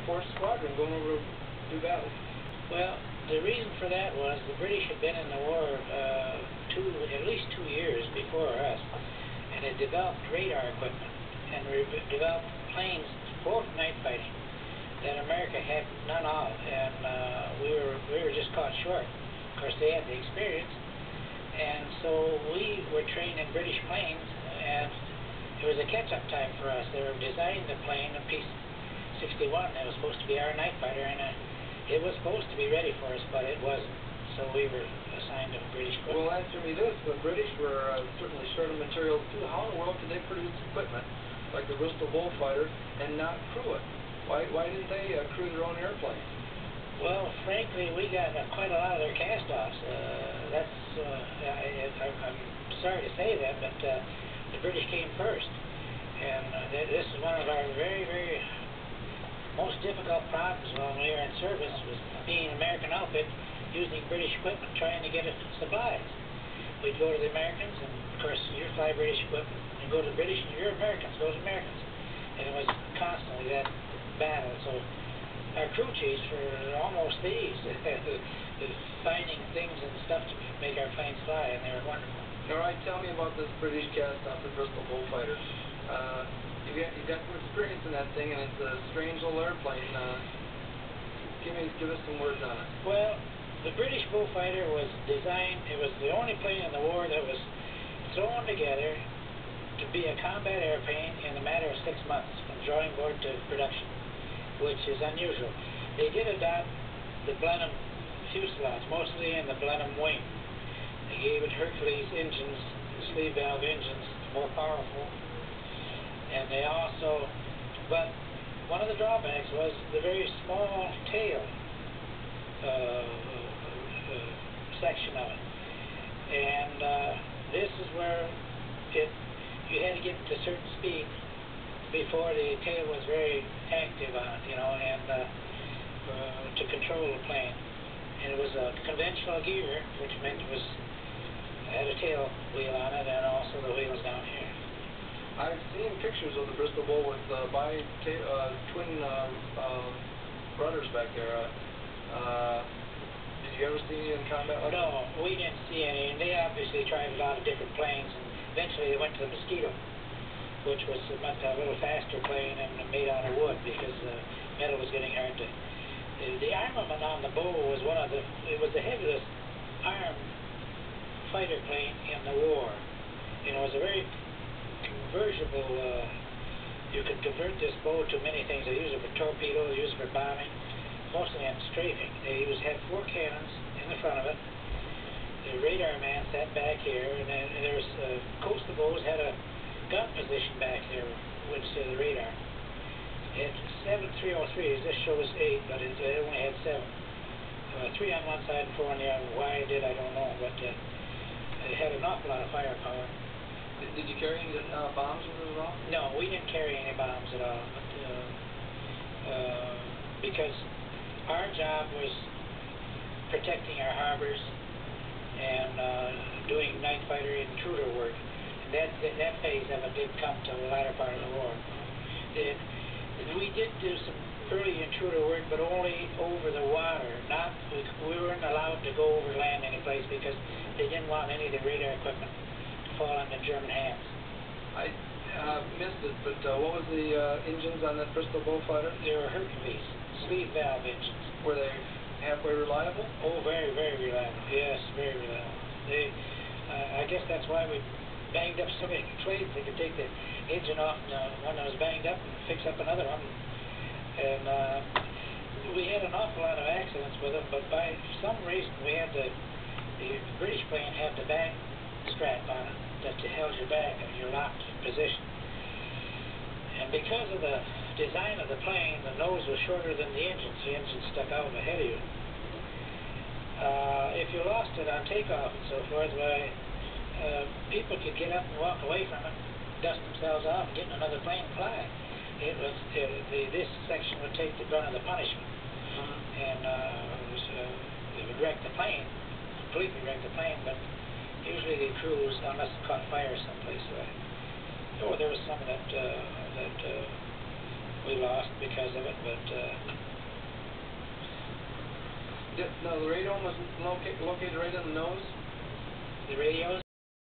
4th Squadron going over to do battle? Well, the reason for that was the British had been in the war at least 2 years before us, and had developed radar equipment and developed planes for night fighting that America had none of, and we were just caught short. Of course, they had the experience, and so we were trained in British planes, and it was a catch-up time for us. They were designing the plane, a P-61, that was supposed to be our night fighter, and it was supposed to be ready for us, but it wasn't. So we were assigned to British equipment. Well, answer me this. The British were certainly short of materials too. How in the world could they produce equipment like the Bristol Bullfighter and not crew it? Why didn't they crew their own airplane? Well, frankly, we got quite a lot of their cast-offs. I'm sorry to say that, but the British came first. And this is one of our very, very most difficult problems while we were in service, was being an American outfit, using British equipment, trying to get it supplies. We'd go to the Americans, and of course, you fly British equipment, and go to the British, and you're Americans, go to the Americans. And it was constantly that battle. So our crew chiefs were almost thieves, finding things and stuff to make our planes fly, and they were wonderful. All right, tell me about this British cast-off, the Bristol Bullfighter. You got some experience in that thing, and it's a strange little airplane. Give us some words on it. Well, the British Bullfighter was designed, it was the only plane in the war that was thrown together to be a combat airplane in a matter of 6 months, from drawing board to production, which is unusual. They did adopt the Blenheim fuselage, mostly in the Blenheim wing. They gave it Hercules engines, sleeve valve engines, more powerful. And they also, but one of the drawbacks was the very small tail section of it. And this is where you had to get to a certain speed before the tail was very active on it, and to control the plane. And it was a conventional gear, which meant it had a tail wheel on it, and also the wheels down here. I've seen pictures of the Bristol Bull with twin rudders back there. Did you ever see any in combat like that? No, we didn't see any, and they obviously tried a lot of different planes, and eventually they went to the Mosquito, which was a little faster plane and made out of wood, because metal was getting hard to... The armament on the Beau was it was the heaviest armed fighter plane in the war. It was a very convertible, you could convert this Beau to many things. They use it for torpedoes, they use it for bombing, mostly on strafing. They had 4 cannons in the front of it. The radar man sat back here, and then there's coastal Beaus had a gun position back there, which the radar. It had 7 303s. This shows 8, but it only had 7. 3 on one side and 4 on the other. Why it did, I don't know, but it had an awful lot of firepower. Did you carry any bombs with it at all? No, we didn't carry any bombs at all, but, because our job was protecting our harbors and doing night fighter intruder work. And that phase of it did come to the latter part of the war. We did do some early intruder work, but only over the water. We weren't allowed to go over land any place because they didn't want any of the radar equipment to fall into German hands. I missed it, but what was the engines on that Bristol Bullfighter? They were Hercules, sleeve valve engines. Were they halfway reliable? Oh, very, very reliable. Yes, very reliable. I guess that's why we banged up so many planes. They could take the engine off one that was banged up and fix up another one. And we had an awful lot of accidents with them, but by some reason the British plane had the back strap on it that held your back in your locked position. And because of the design of the plane, the nose was shorter than the engine. The engine stuck out ahead of you. If you lost it on takeoff and so forth, people could get up and walk away from it, dust themselves off, and get in another plane and fly. This section would take the brunt of the punishment, and it would wreck the plane, completely wreck the plane. But usually the crews, unless it caught fire someplace, there was some that we lost. lost because of it, but Now, the radome was located right on the nose? the radios.